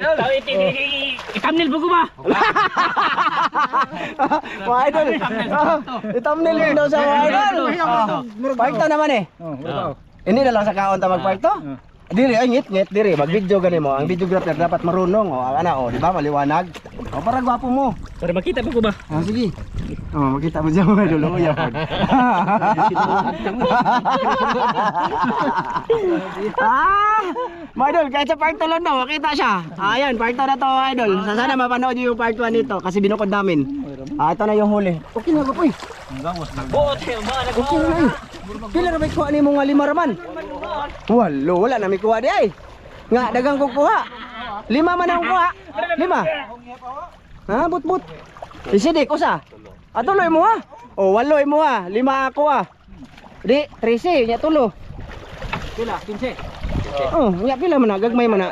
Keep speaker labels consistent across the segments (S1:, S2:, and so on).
S1: idol. I-thumbnail po ko ba?
S2: Mga idol. I-thumbnail din daw sa mga idol. Park to naman eh. Hindi na lang sa kaon ta mag-park to. Diri ay ngit diri mag-video gani mo. Ang videographer dapat marunong di ba maliwanag. Para gwapo mo.
S1: Para makita po ko ba?
S2: Sige. Makita mo diyan mga idol. Uya pod. Mga idol, kahit sa part 2 lang daw, makita siya. Ayan, part 2 na to mga idol. Sana mapanood niyo yung part 1 nito kasi binukod namin. Ito na yung huli. Okay na ba po eh? Okay na eh. Pila na may kuha ni mong 5 raman? Wala na may kuha di ay. Nga, dagang kong kuha. 5 man ang kuha. 5. Ha, but. Isidik, usa. Tuloy mo ha. 8 mo ha. 5 ako ha. Di, 13, nya tulo.
S1: Pila, 15.
S2: Nya pila man na, gagmay man na.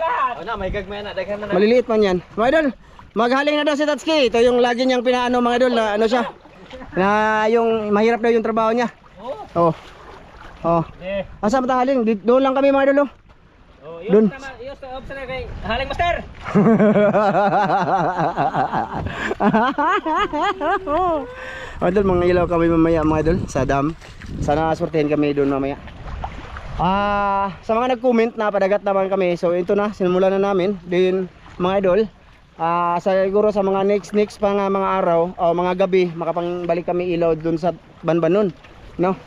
S1: May gagmay na, daghan na.
S2: Maliliit man yan. Mga idol, maghaling na daw si Tatsuki. Ito yung lagi niyang pinaano mga idol na ano siya. Na yung mahirap daw yung trabaho niya. Asa mo haling? Doon lang kami mga idol. Doon.
S1: Yung sa kay Haling Master.
S2: Idol, mga ilaw kami mamaya mga idol sa dam. Sana sortehin kami doon mamaya. Sa mga nag-comment na padagat naman kami. So ito na, sinimulan na namin din mga idol. Siguro sa mga next pa nga mga araw o mga gabi makapangbalik kami ilaw doon sa Banbanon, no?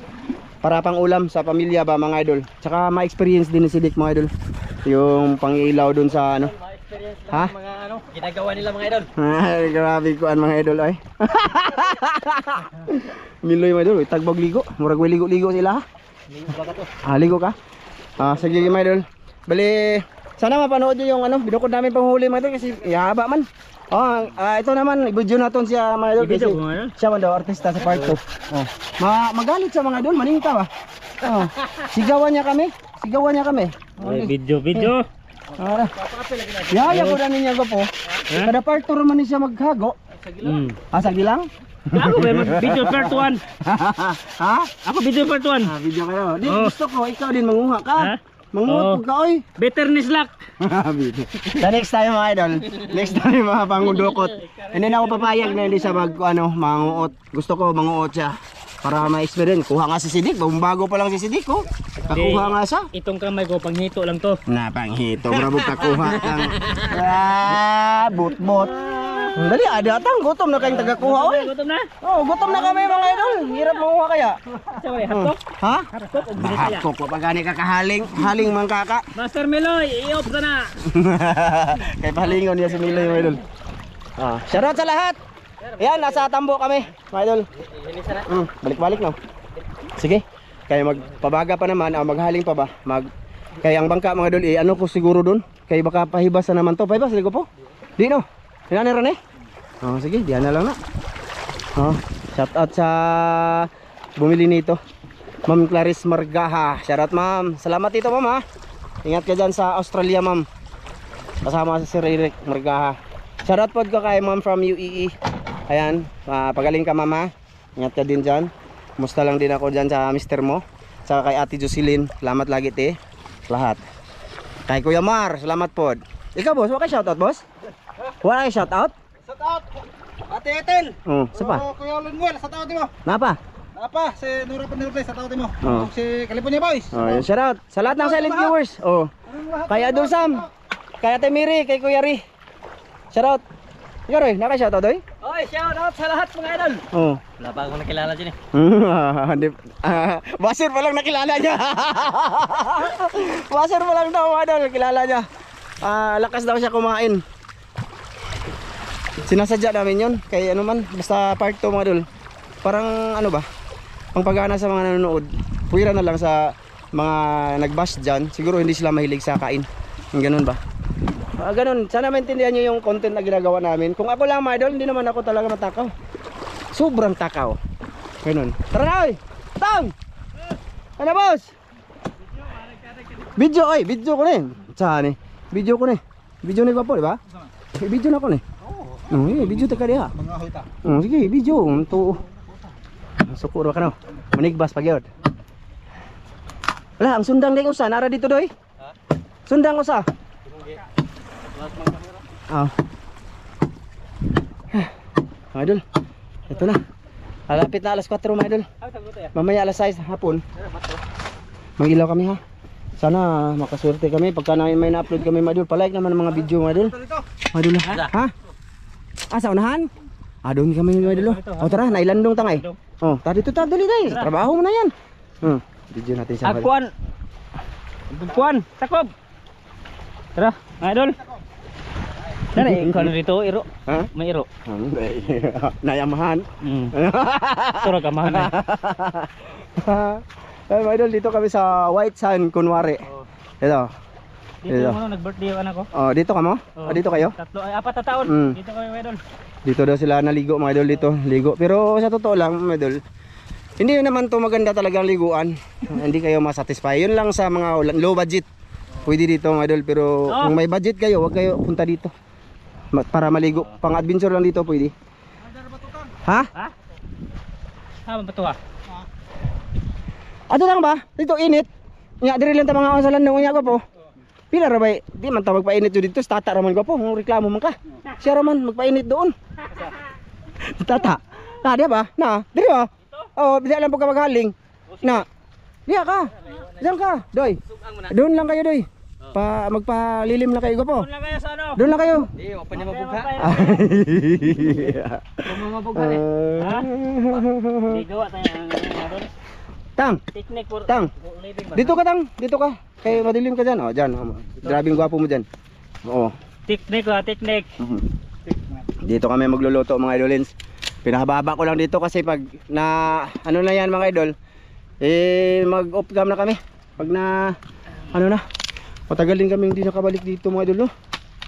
S2: Para pang ulam sa pamilya ba mga idol. Tsaka ma-experience din ni Sidik mga idol yung pang-ilaw doon sa ano.
S1: Mga ginagawa nila mga idol.
S2: Grabe ko mga idol ay. Miloy mga idol, tagbag ligo. Murag way ligo-ligo sila ha.
S1: Ligo ba ka to?
S2: Ligo ka? Sige mga idol. Bali, sana mapanood nyo yung binukod namin panghuli mga idol kasi ihaba man. Ito naman, i-video natin siya mga idol kasi siya man daw artista sa part 2. Magalit siya mga idol, maningka ba? Sigawan niya kami.
S1: Video.
S2: Yaya ko na niya po. Kada part 2 naman siya maghago. Sagi lang?
S1: Ako ba video part 1?
S2: Ha?
S1: Ako video part 1.
S2: Video kayo. Di gusto ko ikaw din manguha ka. Manguha ka oy.
S1: Bitterness luck.
S2: Sa next time mga idol. Next time mga pangudukot. Hindi na ako papayag na hindi siya manguot. Gusto ko manguot siya. Para ma-experience. Kuha nga si Sidik. Bago pa lang si Sidik ko. Kakuha nga siya.
S1: Itong kamay ko panghito lang to.
S2: Panghito. Bravo kakuha kang. Bot. Dali, tang gutom na kayong tagakuha oy.
S1: Gutom na?
S2: Gutom na kami mga idol. Hirap manguha kaya.
S1: Hatkok?
S2: Ha?
S1: Hatkok o binisaya?
S2: Hatkok pa gani kakahaling. Haling man kaka.
S1: Master Meloy, i-off ka na.
S2: Kay pahalingon niya si Miloy mga idol. Shoutout sa lahat. Yan, nasa tambo kami mga idol. Balik-balik no. Sige. Kaya magpabaga pa naman, maghaling pa ba? Kaya ang bangka mga idol, ano ko siguro doon. Kaya baka pahibas na naman to. Pahibas, ligo po. Di no. Hinaniran eh. Sige, diyan na lang na. Shoutout sa bumili nito. Ma'am Clarice Margaha. Shoutout ma'am. Salamat dito ma'am ha. Ingat ka dyan sa Australia ma'am. Kasama sa Sir Eric Margaha. Shoutout po ko kay ma'am from UAE. Ayan, pagaling ka ma'am ha. Ingat ka din dyan. Musta lang din ako dyan sa mister mo. Saka kay Ate Jocelyn. Salamat lagi te. Lahat. Kay Kuya Mar. Salamat po. Ikaw boss, wala kay shoutout boss? Wala kay shoutout?
S3: Shoutout Ate Ethel.
S2: Sapa?
S3: Kuya Lunwell, shoutout mo.
S2: Napa?
S3: Si Nora Panirplay, shoutout mo. Si California Boys.
S2: Shoutout sa lahat ng silent viewers. Kay Adol Sam, kay Ate Miri, kay Kuya Ri. Shoutout. Ikaw Roy, naka-shoutout doy?
S1: Oy, shoutout sa lahat mga idol. Wala pa akong nakilala dyan
S2: Basir pa lang nakilala niya. Basir pa lang daw mga idol, kilala niya. Lakas daw siya kumain. Sinasadya namin yun. Kaya ano man, basta part 2 mga idol. Parang ano ba, pang pagana sa mga nanonood. Puwira na lang sa mga nag-bash dyan. Siguro hindi sila mahilig sa kain. Yung ganun ba? Ganun, sana maintindihan nyo yung content na ginagawa namin. Kung ako lang mga idol, hindi naman ako talaga matakaw. Sobrang takaw. Ganun. Tara na oy! Tang! Ano boss? Video oy, video ko na eh. Saan eh? Video ko na eh. Video na iba po, di ba? Video na ko na eh. Video ta ka diha.
S3: Mga hoita.
S2: Sige, video. Ito. Sukuro ka no. Manigbas pagyod. Wala, ang sundang ding usa. Nara dito doy. Sundang usa. Oh. Mga idol, ito na. Malapit na alas 4 mga idol. Mamaya alas 6 hapon. Mag-ilaw kami ha. Sana makaswerte kami pagka may na-upload kami mga idol. Palike naman ang mga video mga idol. Mga idol ha? Ah, sa unahan? Ah, doon kami mga idol. O tara, nailandong tangay. Oh, tara dito dali tayo. Trabaho mo na yan. Video natin siya.
S1: Akuan. Kuan, takob. Tara, mga idol. Dari, ikaw na dito, iro.
S2: Ha?
S1: May iro.
S2: Nayamahan.
S1: Surag kamahan na.
S2: Ay, mga idol, dito kami sa White Sand, kunwari. Ito.
S1: Dito yung ano, nag-birthday yung anak ko.
S2: Oh, dito ka mo? Oh, dito kayo?
S1: 4 na taon. Dito kami mga idol.
S2: Dito daw sila naligo mga idol dito, ligo. Pero sa totoo lang mga idol, hindi naman to maganda talagang liguan. Hindi kayo masatisfy. Yun lang sa mga low budget. Pwede dito mga idol, pero kung may budget kayo, wag kayo punta dito. Para maligo, pang adventure lang dito pwede. Ha?
S1: Ha? Ha, mabatuwa.
S2: Ato lang ba? Dito init. Nya diri lang ta mga kasalan nung unya ko po. Pila ra bay? Di man ta magpainit yo dito, tata ra man ko po. Ang reklamo man ka. Siya ra man magpainit doon. Tata. Na dia ba? Na, diri ba? Oh, di alam po ka maghaling. Na. Diya ka. Diyan ka, doy. Doon lang kayo, doy. Magpalilim lang kayo po.
S1: Doon lang kayo sa ano?
S2: Doon lang kayo.
S1: Di, wag pa niya mabugha. Kung mga mabugha eh. Ha? Di, gawa tayo ang doon.
S2: Tang.
S1: Technique for
S2: Tang.
S1: living ba?
S2: Dito ka tang, dito ka. Kaya madilim ka diyan. Oh, diyan. Grabing gwapo mo diyan. Oo.
S1: Technique ha, technique.
S2: Dito kami magluluto mga idolins. Pinahababa ko lang dito kasi pag na ano na yan mga idol, mag off cam na kami. Pag na ano na, matagal din kami hindi nakabalik dito mga idol, no?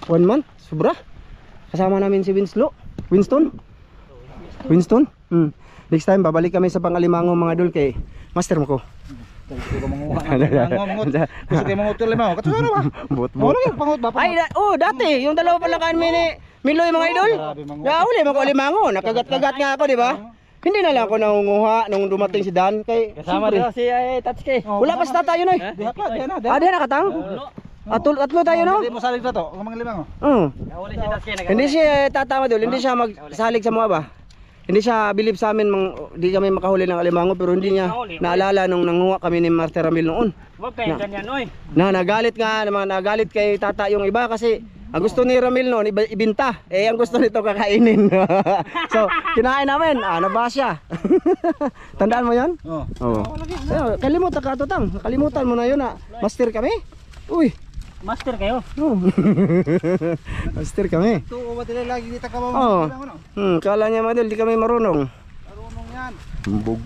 S2: 1 month, sobra. Kasama namin si Winston. Next time babalik kami sa Pangalimango mga idol kay master mo ko.
S3: Gusto kayo mangut limaw. Katsura ba?
S2: Bot.
S3: Pangut ba?
S2: Ay, dati, yung dalawa pala kan Miloy mga idol. Nauli mga limango, nakagat-kagat nga ako, di ba? Hindi na lang ako nangunguha nung dumating si Dan kay
S1: Kasama
S2: siyempre,
S1: daw si Tatsuki.
S2: wala pa sa tayo noy.
S3: Diha ka, diha na.
S2: Ah, diyan nakatang? Atlo tayo no?
S3: Hindi mo salig na to, ang mga limango.
S1: Nahuli si Tatsuki.
S2: Hindi siya tatama dul, hindi siya magsalig sa mga ba. Hindi siya believe sa amin, hindi kami makahuli ng alimango pero hindi niya naalala nung nanguha kami ni Master Ramil noon.
S1: Huwag kayong ganyan, oy.
S2: Nagalit nga naman, nagalit kay tata yung iba kasi ang gusto ni Ramil noon ibinta. Ang gusto nito kakainin. So, kinain namin. Nabasya. Tandaan mo 'yan? Oo. Kalimutan ka Totang. Kalimutan mo na 'yun master kami. Uy,
S1: Master kayo.
S2: master kami.
S3: Tuo ba tila lagi dito ka ba?
S2: Oo. Kala niya madal di kami marunong.
S3: Marunong yan.
S2: Hambog.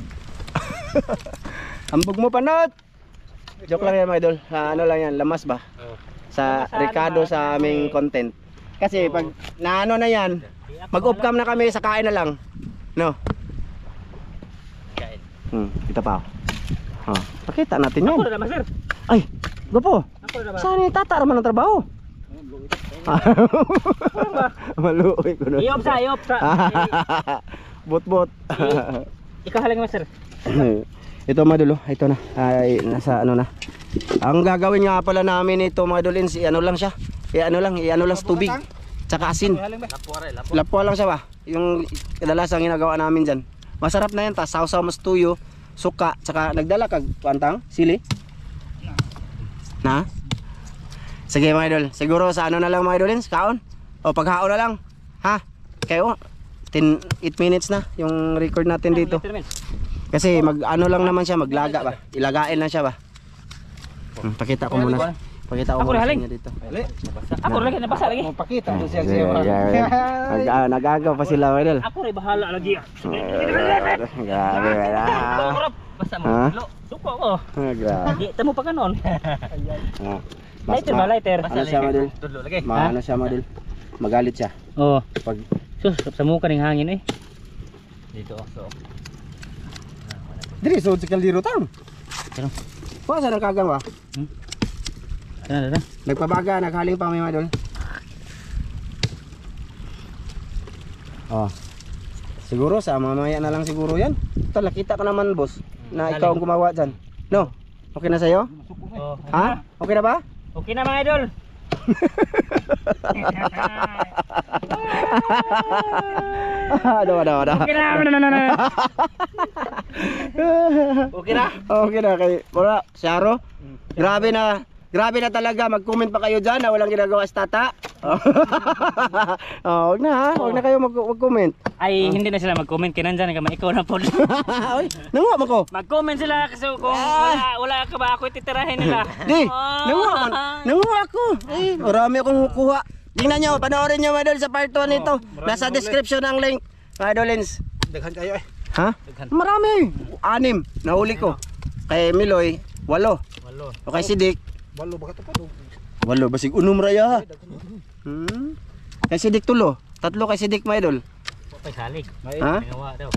S2: Hambog mo panot. Joke lang yan mga idol. Ano lang yan, lamas ba? Sa Ricardo sa aming content. Kasi pag naano na yan, mag-off cam na kami sa kain na lang. No?
S1: Kain.
S2: Kita pa. Pakita natin yan.
S1: Ako na master.
S2: Ay, gopo.
S1: Ako na ba?
S2: Saan yung tata naman ang trabaho? Maluoy ko nun.
S1: Iop sa.
S2: Bot-bot.
S1: Ikahaling master.
S2: Ito mga dulo, ito na. Ay, nasa ano na. Ang gagawin nga pala namin ito mga dulins, ano lang siya. Iano lang sa tubig. Tsaka asin. Lapwa lang siya ba? Yung kadalasang ginagawa namin diyan. Masarap na yan, tas sausaw mas tuyo, suka, tsaka nagdala kag kuantang sili. Na? Sige mga idol, siguro sa ano na lang mga idolins, kaon? O paghaon na lang. Ha? Kayo, 8 minutes na yung record natin dito. Kasi mag ano lang naman siya, maglaga ba? Ilagain lang siya ba? Pakita ko muna. Pakita ko muna sa inyo dito.
S1: Ako lagi nabasa lagi.
S3: Pakita mo siya
S2: Nagagaw pa sila mga idol.
S1: Ako rin bahala lagi.
S2: Grabe ba?
S1: Basta mo. Suko ko.
S2: Grabe.
S1: Di tamo pa kanon. Lighter ba lighter?
S2: Ano siya mga idol?
S1: Tudlo lagi.
S2: Ano siya mga idol? Magalit siya.
S1: Oo.
S2: Pag
S1: Sus, sa muka ning hangin eh. Dito so.
S2: diri so si kaldero tang.
S1: Pero
S2: Wa sa nakagang ba?
S1: Ano.
S2: Nagpabaga, naghaling pa may mga idol. Siguro sa mamaya na lang siguro yan. Ito, nakita ka naman boss na ikaw ang gumawa dyan. No? Okay na sa'yo? Ha? Okay na ba?
S1: Okay na mga idol.
S2: Ada.
S1: Okay na.
S2: Okay na? Okay na kay wala, Sharo. Grabe na talaga. Mag-comment pa kayo diyan na walang ginagawa sa tata. Wag na kayo mag-comment.
S1: Ay, hindi na sila mag-comment kay nandyan ka ikaw na po.
S2: Oy, nanguha man ko.
S1: Mag-comment sila kasi kung wala ka ba ako titirahin nila.
S2: Di, nanguha ako. Eh, marami akong kuha. Tingnan nyo, panoorin nyo mga idol sa part 1 nito. Nasa description ang link. Mga idolins.
S3: Daghan kayo eh.
S2: Ha? Marami. 6 nahuli ko. Kay Miloy 8.
S1: Walo.
S2: O kay Sidik
S3: Balo ba ka to pa?
S2: 8 basig unom raya. Kay Sidik 3. 3 kay Sidik mga idol.
S1: Patay salig.
S2: Ha?
S1: Ginawa daw.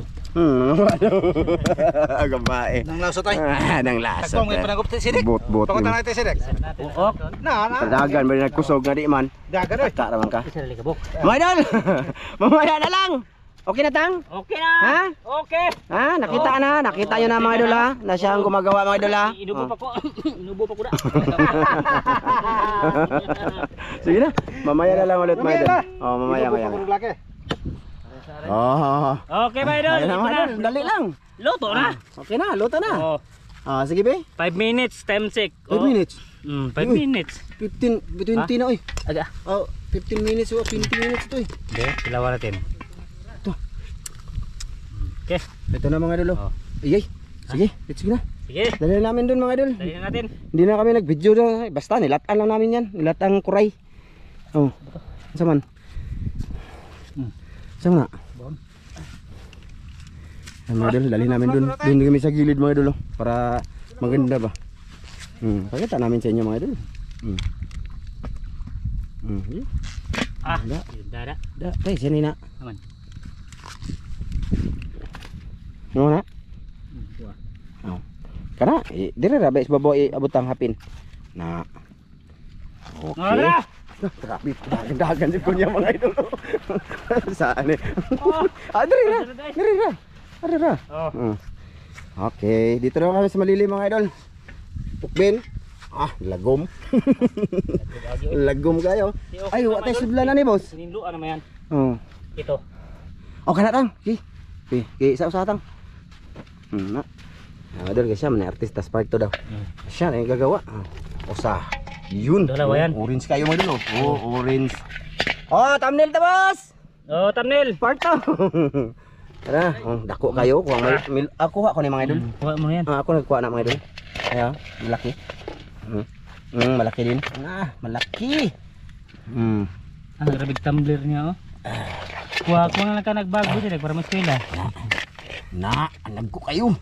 S2: Gabae.
S3: Nang laso tay.
S2: Nang lasa.
S3: Tagpong may panagop Sidik.
S2: Bot.
S3: Pakunta natin Sidik.
S1: Uok.
S3: Na.
S2: Dagan ba nagkusog nga di man.
S3: Dagan eh.
S2: Taka raman ka.
S1: Isa na ligabok.
S2: Mga idol. Mamaya na lang. Okay na tang?
S1: Okay na.
S2: Ha?
S1: Okay.
S2: Ha? Nakita nyo na mga idol ha? Na siya ang gumagawa mga idol ha?
S1: Inubo pa ko. Inubo pa ko na.
S2: Sige na. Mamaya na lang ulit mga idol. Mamaya.
S1: Okay ba idol?
S2: Ayun na
S1: Ito
S2: mga
S1: na.
S2: idol. Dali lang.
S1: Luto na.
S2: Okay na. Luto na.
S1: Oh,
S2: Sige be.
S1: 5 minutes time check.
S2: 5 minutes.
S1: 5 minutes.
S2: 15, 20 na oy.
S1: Aga.
S2: 15 minutes o 20 minutes ito eh.
S1: Okay, silawan natin.
S2: Ito.
S1: Okay.
S2: Ito na mga idol.
S1: Oh.
S2: Sige. Let's go na.
S1: Sige.
S2: Dali na namin dun mga idol.
S1: Dali na natin.
S2: Hindi na kami nag-video na. Basta nilatan lang namin yan. Nilatang kuray. Saan man? Saan na? Mga idol, dali namin dun. Doon kami sa gilid mga idol. Para maganda ba? Pakita namin sa inyo mga idol.
S1: Dada.
S2: Tay, sini na.
S1: Aman.
S2: Ano na? Kana, dire ra ba isbabaw abutang hapin. Na. Okay.
S1: Ngara.
S2: Grabe, dagan din ko niya mga idol. Saan eh? Dire ra. Dire ra. Okay, dito na kami sa Malili mga idol. Pukbin. Lagom. Lagom kayo. Ay, wa tay sudlan na ni boss.
S1: Sininluan naman yan. Ito.
S2: Okay na tang. Okay, isa tang. Na. Idol kasi siya man artista spark to daw. Siya na yung gagawa. Usa. Yun.
S1: Dalawa yan.
S2: Orange kayo mo dun orange. Thumbnail ta boss.
S1: Thumbnail.
S2: Part to. Tara, dako kayo kuha ako ako ni mga idol.
S1: Kuha mo yan.
S2: Ako nagkuha na mga idol. Ayan, malaki. Malaki din. Malaki.
S1: Ang rabig tumbler niya Kuha ko na lang ka nagbago din para mas kuila.
S2: Anag ko kayo.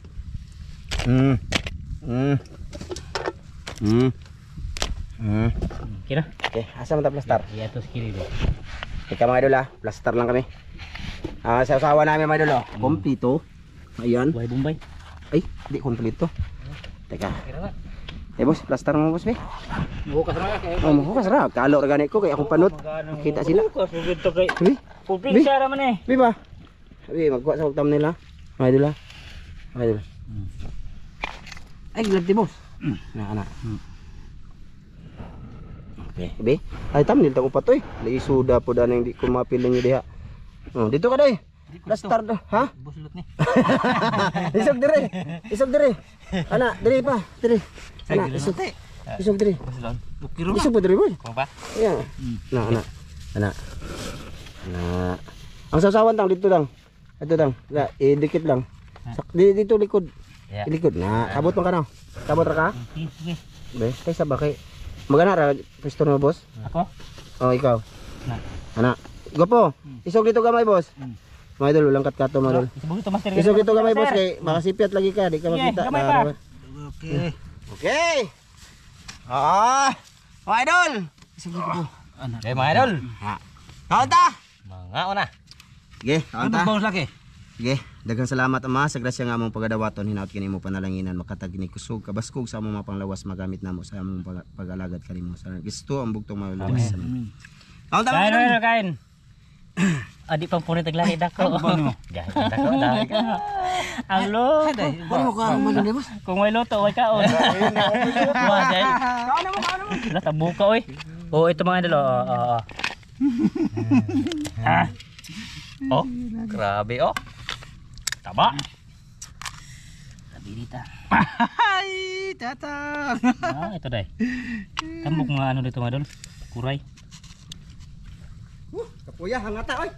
S1: Kira?
S2: Okay, asa man ta plaster?
S1: Iya to skili do.
S2: Teka mga idol plaster lang kami. Sa usawa namin mga idol kompleto. Ayan.
S1: Buhay Bombay.
S2: Ay, di kompleto. Teka.
S1: Kira na.
S2: Boss, plaster mo boss be.
S3: Bukas na kay.
S2: Bukas ra. Kalo ra gani ko kay akong panot. Kita sila.
S1: Bukas ugid to kay.
S2: Bi?
S1: Pupling siya ra man eh.
S2: Bi ba? Bi magkuha sa thumbnail ha. Mga idol ha. Mga idol. Ay, glad di boss. Na. Okay, be. Ay thumbnail ta ko pa to eh. Lagi suda po dan hindi ko mapili niyo diha. Dito ka day. Plaster do, ha?
S1: Buslot ni.
S2: Isog dire. Ana, dire pa. Dire. Ana, isog. Isog dire.
S1: Buslot. Bukiro
S2: Isog pa dire boy.
S1: Kung ba?
S2: Ayan. Ana. Ang sasawan tang dito lang. Ito lang. Dikit lang. Dito likod. Likod na. Kabot mo ka na. Kabot ra ka?
S1: Sige.
S2: Be, kaysa ba kay magana ra pwesto mo boss?
S1: Ako?
S2: Ikaw.
S1: Na.
S2: Ana. Gopo. Isog dito gamay boss. Mga idol, walang kat-kato mga idol.
S1: Isubog ito master.
S2: Isog dito gamay boss kay makasipiat lagi ka, di ka makita.
S1: Gamay pa.
S3: Okay.
S2: Okay. Mga idol. Isog dito po.
S1: Okay mga idol.
S2: Kaunta.
S1: Mga una.
S2: Sige, kaunta.
S3: Bounce lagi.
S2: Sige, daghang salamat Ama sa grasya nga among pagadawaton hinaut kini mo panalanginan makatag ni kusog kabaskog sa among mga panglawas magamit namo sa among pag-alagad kanimo sa Kristo ang bugtong maluwas. Kaunta.
S1: Kain. Adi pang punit naglahid ako. Gahit ako dahil ka. Ang lo.
S2: Ano ka ang madali boss?
S1: Kung may luto, way kaon. Wah, dahil. Kaon mo. Wala, tabu ka, oy. Oh, ito mga idol. Ah. Oh, grabe oh. Taba. Sabirita.
S3: Ay, tatang.
S1: Ito dai. Tambok mga ano dito mga idol. Kuray.
S2: Kapuya, hangata oy.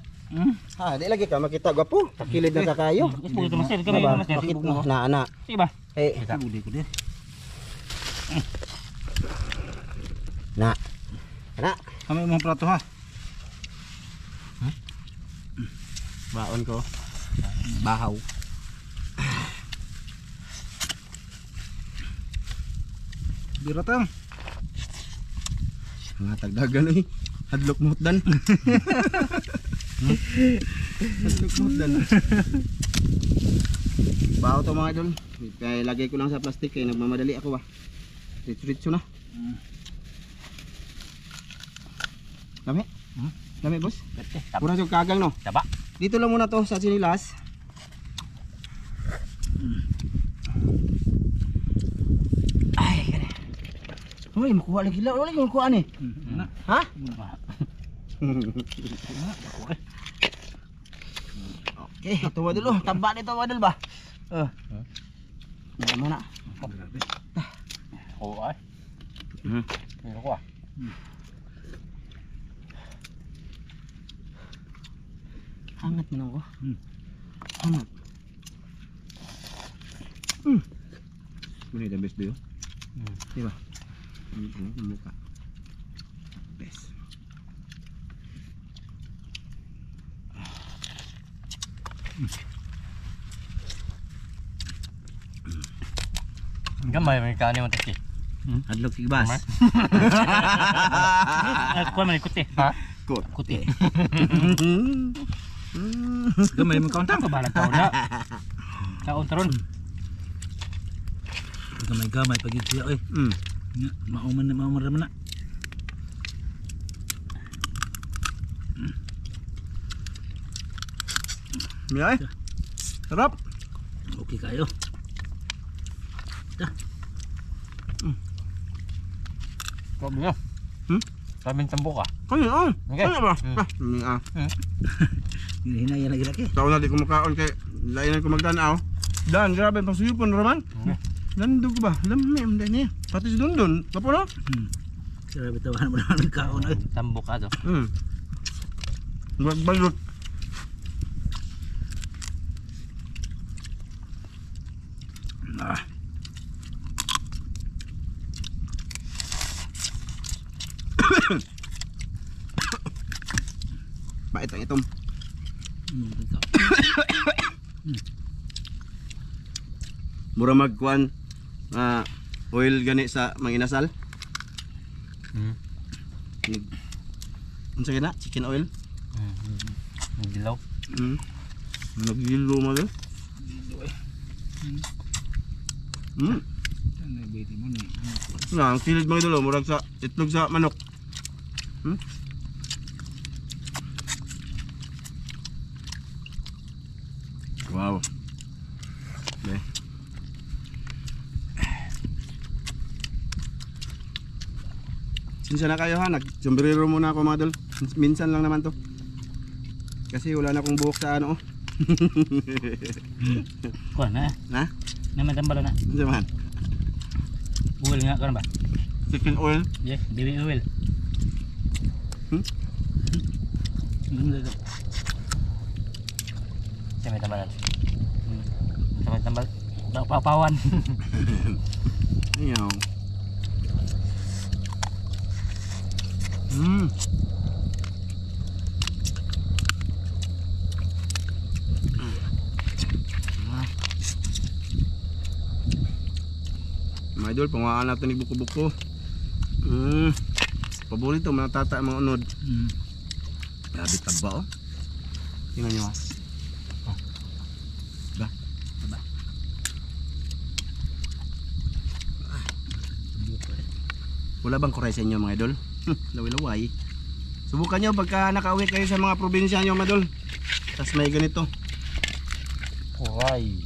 S2: Ha, di lagi ka makita gwapo. Pakilid na ka kayo.
S1: Ito master kami
S2: Ba,
S1: master.
S2: makit na ana.
S1: Sige ba?
S2: Eh,
S3: Budi ko din.
S2: na. Ana,
S3: Kami mga plato ha.
S2: baon ko. Bahaw.
S3: Bira tang.
S2: Mga tagdagan oy. Hadlok mutdan. Hadlok mutdan. Bahaw to mga idol. Kaya lagay ko lang sa plastic kaya nagmamadali ako ba. Ritso na. Dami? Dami boss?
S1: Taba.
S2: Pura yung kagang no?
S1: Taba.
S2: Dito lang muna to sa sinilas. Ay, kaya. Uy, makuha lagi lang. Wala yung makuha ni. Ha? Okay, ito wadul oh. Tamba nito wadul ba? Mana?
S1: Oh ay. Ano ko ah.
S2: Hangat man ako. Hangat. Muna yung best do. Diba? Ang muka. Best.
S1: Gamay may kanin mo taki.
S2: Hadlok tigbas.
S1: Kuha man ikuti. Ha?
S2: Kot.
S1: Kuti.
S3: Gamay mo kaunta.
S1: Ka balag ka na. Kaon taron.
S3: Gamay pagit siya oy. Mauman raman na.
S2: Miyay. Sarap.
S3: Okay kayo.
S1: Sabi niya. Sabi ng tambo ka.
S2: Kaya
S1: Okay.
S2: Kaya ba?
S3: Hinaya lagi lagi.
S2: Taon na di kumakaon kay lainan ko magdanaw. Dan, grabe pasuyupon raman. Landog ba? Lami am dai ni. Pati si Dondon, kapo no?
S3: Grabe tawahan mo naman kaon oy.
S1: Tambo ka to.
S2: Balot. Bait ang itom. Mura magkuan oil gani sa manginasal. Unsa gina? Chicken oil.
S1: Dilaw.
S2: Nagilo mo din. Nah, ang kilid mga idolo, murag sa itlog sa manok. Wow. Okay. Sinsa na kayo ha, nag-sombrero muna ako mga idol. Minsan lang naman to. Kasi wala na akong buhok sa ano.
S1: Kuha na.
S2: Na?
S1: Naman tambalo na.
S2: Ano man?
S1: Oil nga karon ba?
S2: Chicken oil.
S1: Yes, baby oil. Siya may tambalan. Siya may tambal. Papawan.
S2: Ayaw. Mga idol, panguhaan natin ni buko-buko. Paborito mga tata mga unod. Grabe taba oh. Tingnan nyo ha. Ba? Ba? Wala bang kuray sa inyo mga idol? Laway-laway. Subukan nyo pagka nakauwi kayo sa mga probinsya nyo mga idol. Tapos may ganito.
S1: Kuray.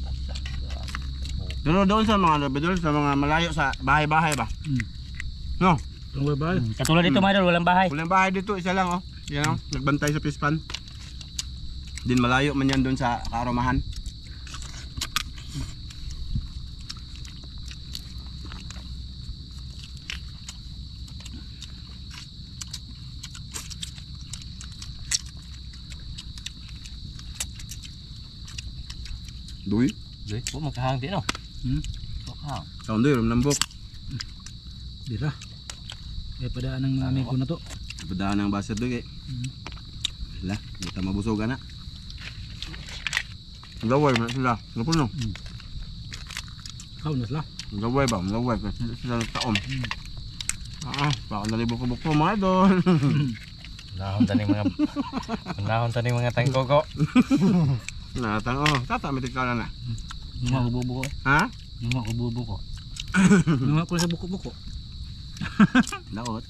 S2: Pero doon sa mga idol, sa mga malayo sa bahay-bahay ba? No?
S1: Katulad dito mga idol, walang bahay.
S2: Walang bahay dito, isa lang oh. Yan oh, nagbantay sa pispan. Din malayo man yan doon sa Kaaromahan. Duy,
S1: Dui, po magkahang din no. Makahang.
S2: kaon doy ram nambok.
S3: Dira. Padaan ng amigo ko na to.
S2: Padaan ng baser doy kay. Lah, kita mabusogan na. Gaway man sila. Ngapon no.
S3: Kau na sila.
S2: Gaway ba? Gaway kasi sila taon. Baka nalibok-bok po mga idol.
S1: Nahon taning mga tangkoko.
S2: Natang oh, tata mitik ka na.
S1: Numa ko bubo ko.
S2: Ha?
S1: Numa ko bubo ko.
S3: Nunga ko sa buko-buko.
S2: Daot.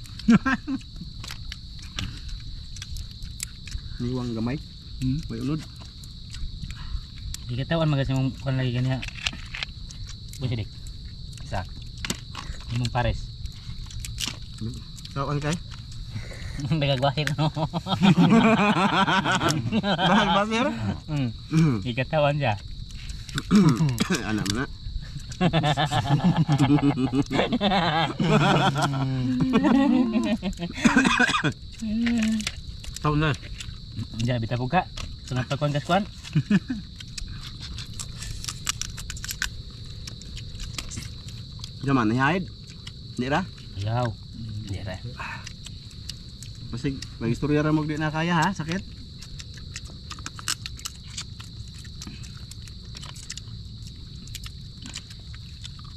S2: Niwang gamay. May unod.
S1: Di katawan magasin mong kan lagi kanya. Busidik. Isa. Imong pares.
S2: Kawan kay?
S1: Nagagwasir no.
S2: Bahag basir?
S1: Di katawan siya.
S2: Anak mana?
S3: Kau na.
S1: Diyan bita buka. Sunod pa kuan kaskuan.
S2: Jaman hihayad. Di ra?
S1: Ayaw. Di ra.
S2: Pasig, mag-istorya ra mo di na kaya ha, sakit.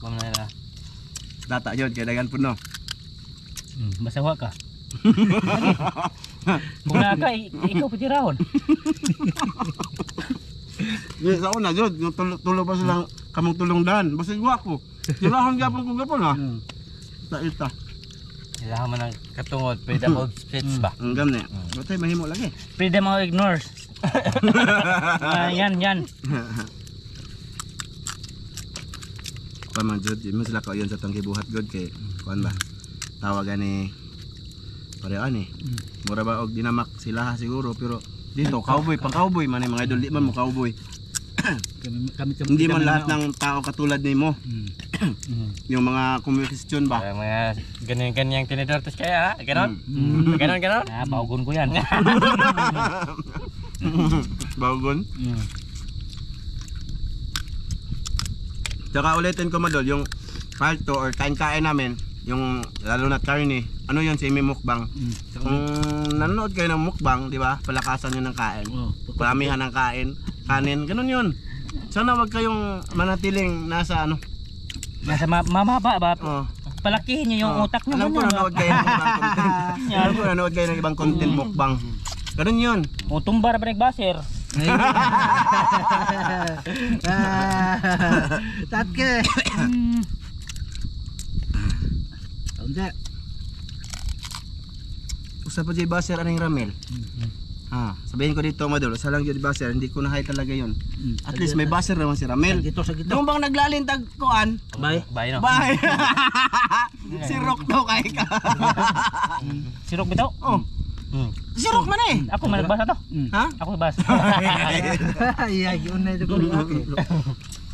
S1: Kuan na ra.
S2: Tata jud kay dagan puno.
S1: Basawa ka. Kung na ka, ikaw patirahon.
S2: Di sa una jud, tulo pa silang kamong tulong dan. Basig wa ko. Tirahan gyapon ko gapon ha. Ita.
S1: Kailangan man ng katungod, freedom of speech ba?
S2: Ang gam ni. Batay mahimo lagi.
S1: Freedom of ignores. Yan.
S2: Kuan jud, di mo sila kauyon sa tangki buhat god kay kuan ba. Tawagan ni pareho ani. Mura ba og dinamak sila siguro pero dito cowboy, pang cowboy man mga idol di man mo cowboy.
S3: Kami
S2: Hindi man lahat ng tao katulad nimo. Yung mga komunikasyon ba?
S1: Mga ganyan tinidor tos kaya, ganon? Ganon? Baugon ko yan.
S2: Baugon? Tsaka ulitin ko madol, yung part 2 or kain-kain namin, yung lalo na karne, ano yun si mukbang. Kung nanonood kayo ng mukbang, di ba? Palakasan nyo ng kain. Paramihan ng kanin, ganun yun. Sana wag kayong manatiling nasa ano.
S1: Nasa mamaba ba?
S2: Oh.
S1: Palakihin niyo yung utak niyo.
S2: Alam ko nanonood kayo ng ibang content. Alam ko nanonood kayo ng ibang content mukbang. Ganun yun.
S1: O tumbar ba nagbaser?
S3: Tatke. Taunja.
S2: Usa pa jay baser aning Ramel. Sabihin ko dito madol, usa lang jud baser, hindi ko nahay talaga yun. At least may baser naman si Ramel.
S3: Sa gito.
S2: Doon bang naglalintag kuan?
S3: Bye.
S1: Bye no.
S2: Bye. Si Rock daw kay ka.
S1: Sirok bitaw?
S2: Oh. Si Rock man eh.
S1: Ako man nagbasa to.
S2: Ha?
S1: Ako nagbasa.
S3: Iya, yun na ito ko rin ako.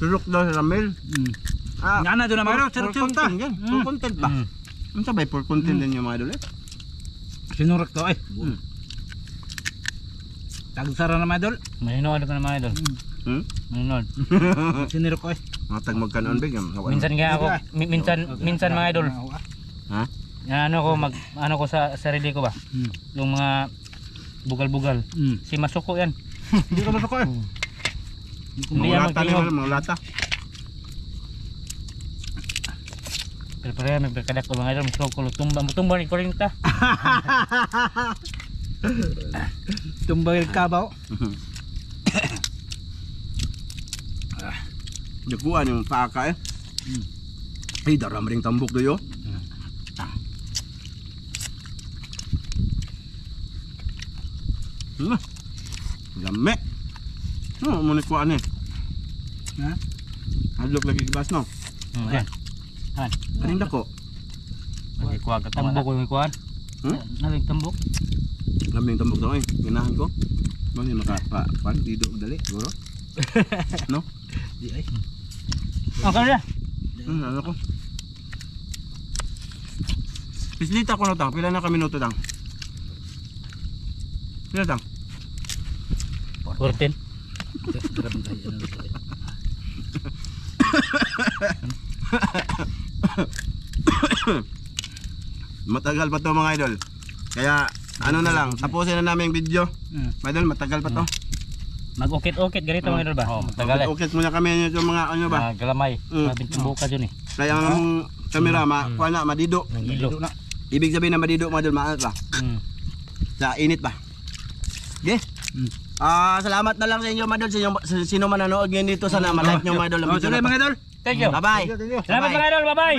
S2: Si Rock daw si Ramel.
S3: Nga na doon na mayroon,
S2: For
S3: sirok ta.
S2: content yan. For content ba? Ano sabay for content din yung mga idol eh?
S3: Sinurok to ay. Tagsara na mga idol.
S1: Maninood ko na mga idol. Maninood.
S3: Sinurok ko ay.
S2: Matag magkanon big.
S1: Minsan nga ako, minsan mga idol.
S2: Ha?
S1: Ano ko sa sarili ko ba? Yung mga bugal-bugal. Si Masuko yan.
S3: Hindi ka masok ko ay.
S1: Hindi yan
S2: Mga lata
S1: magtingog.
S2: nila, mga lata.
S1: Pero may pagkadak ko mga idol. Masuko ko tumba ni 40.
S3: Tumbang kabaw.
S2: Jaguan yung paaka eh. Ay, daram ring tambok doyo. Lame. Muna kuhaan eh.
S3: Ha?
S2: Hadlok lagi kibas no.
S1: Yan.
S2: Kaning dako.
S1: Kuwag ka tambok ko yung kuwan. Nabig tambok.
S2: Laming tambok daw eh. Ginahan ko. Mami makapan dito dali, siguro. No?
S3: Di ay.
S1: Ang kanila.
S2: Ano ko? Pislita ko na tang. Pila na ka minuto tang? Pila tang?
S1: 14.
S3: Grabe kayo ano.
S2: Matagal pa to mga idol. Kaya ano na lang, tapusin na namin yung video. Mga idol, matagal pa to.
S1: Mag-ukit-ukit ganito mga idol ba? Matagal eh.
S2: Okay muna kami yung mga ano ba.
S1: Galamay.
S2: Mm.
S1: Mabing tambok ka dyan eh.
S2: Kaya ang kamera, kuha na, madido.
S1: Nang ilo.
S2: Ibig sabihin na madido mga idol, maanat ba? Sa init ba? Okay? Salamat na lang sa inyo mga idol, sa sino man nanood ngayon dito. Sana ma-like nyo mga idol.
S3: Sige mga idol.
S1: Thank you.
S2: Bye-bye.
S1: Salamat mga idol. Bye-bye.